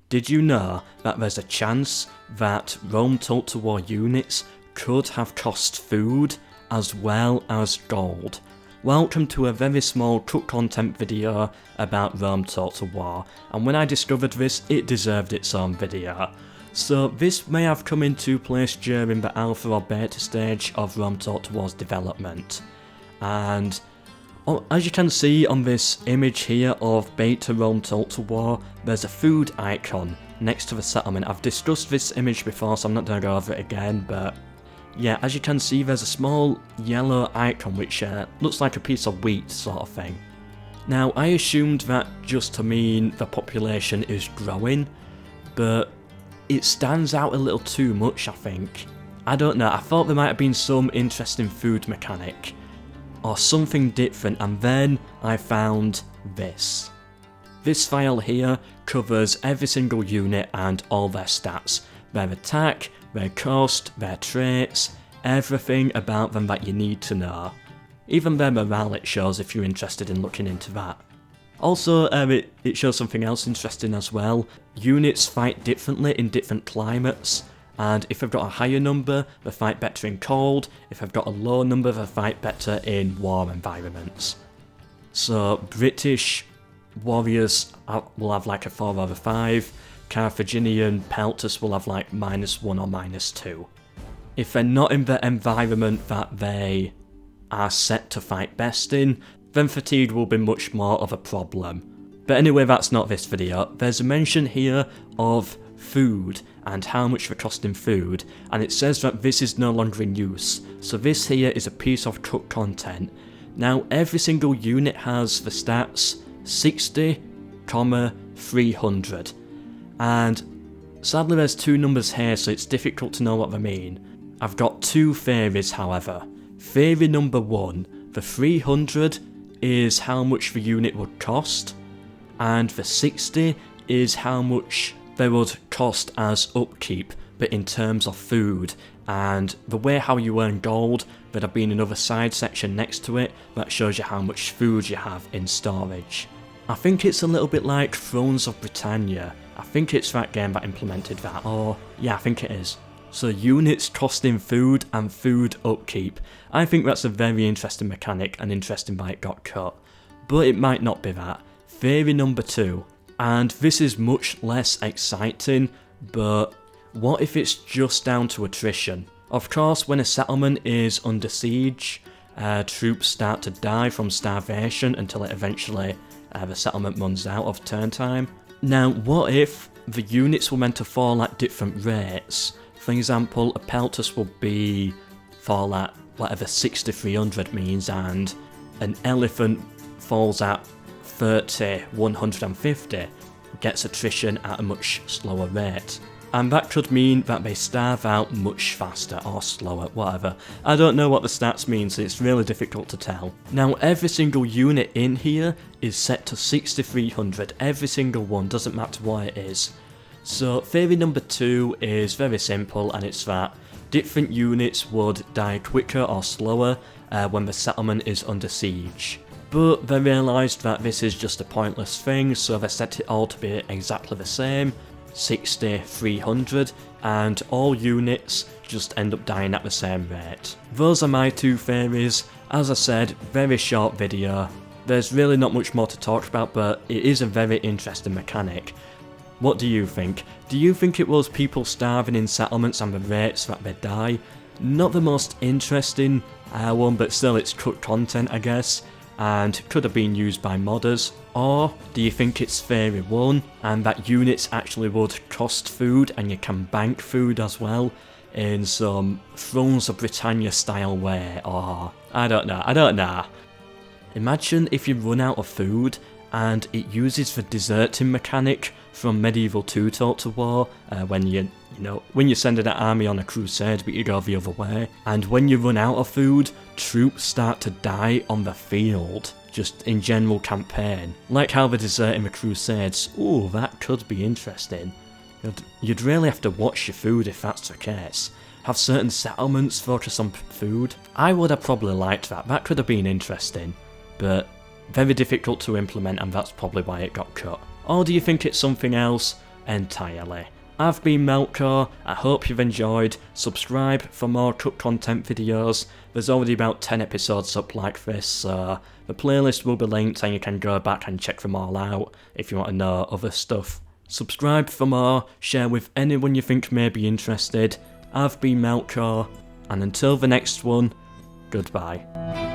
Did you know that there's a chance that Rome Total War units could have cost food as well as gold? Welcome to a very small cut content video about Rome Total War, and when I discovered this, it deserved its own video. So this may have come into place during the alpha or beta stage of Rome Total War's development, and as you can see on this image here of beta Rome Total War, there's a food icon next to the settlement. I've discussed this image before, so I'm not going to go over it again, but yeah, as you can see, there's a small yellow icon which looks like a piece of wheat sort of thing. Now, I assumed that just to mean the population is growing, but it stands out a little too much, I think. I don't know, I thought there might have been some interesting food mechanic or something different, and then I found this. This file here covers every single unit and all their stats, their attack, their cost, their traits, everything about them that you need to know. Even their morale it shows if you're interested in looking into that. Also, it shows something else interesting as well. Units fight differently in different climates, and if they've got a higher number, they fight better in cold. If they've got a low number, they fight better in warm environments. So British warriors will have like a 4/5, Carthaginian pelters will have like -1 or -2. If they're not in the environment that they are set to fight best in, then fatigue will be much more of a problem. But anyway, that's not this video. There's a mention here of food and how much they're costing food, and it says that this is no longer in use. So this here is a piece of cut content. Now every single unit has the stats 60, 300. And sadly there's two numbers here, so it's difficult to know what they mean. I've got two theories however. Theory number one, the 300 is how much the unit would cost, and the 60 is how much they would cost as upkeep, but in terms of food. And the way how you earn gold, there'd have been another side section next to it that shows you how much food you have in storage. I think it's a little bit like Thrones of Britannia. I think it's that game that implemented that, or yeah, I think it is. So units costing food and food upkeep. I think that's a very interesting mechanic and interesting why it got cut. But it might not be that. Theory number two, and this is much less exciting, but what if it's just down to attrition? Of course, when a settlement is under siege, troops start to die from starvation until it eventually the settlement runs out of turn time. Now, what if the units were meant to fall at different rates? For example, a peltus will fall at whatever 6300 means, and an elephant falls at 150, gets attrition at a much slower rate. And that could mean that they starve out much faster or slower, whatever. I don't know what the stats mean, so it's really difficult to tell. Now, every single unit in here is set to 6300, every single one, doesn't matter what it is. So theory number two is very simple, and it's that different units would die quicker or slower when the settlement is under siege. But they realised that this is just a pointless thing, so they set it all to be exactly the same, 60, 300, and all units just end up dying at the same rate. Those are my two theories. As I said, very short video. There's really not much more to talk about, but it is a very interesting mechanic. What do you think? Do you think it was people starving in settlements and the rates that they die? Not the most interesting one, but still it's cut content, I guess, and could have been used by modders. Or do you think it's theory one, and that units actually would cost food and you can bank food as well in some Thrones of Britannia style way? Or I don't know. Imagine if you run out of food and it uses the deserting mechanic from Medieval 2 Total War, when you send an army on a crusade but you go the other way, and when you run out of food, troops start to die on the field, just in general campaign. Like how they desert in the crusades. Ooh, that could be interesting. You'd really have to watch your food if that's the case. Have certain settlements focus on food. I would have probably liked that, that could have been interesting, but very difficult to implement, and that's probably why it got cut. Or do you think it's something else? entirely. I've been MELKOR, I hope you've enjoyed. Subscribe for more cut content videos. There's already about 10 episodes up like this, so the playlist will be linked and you can go back and check them all out if you want to know other stuff. Subscribe for more, share with anyone you think may be interested. I've been MELKOR, and until the next one, goodbye.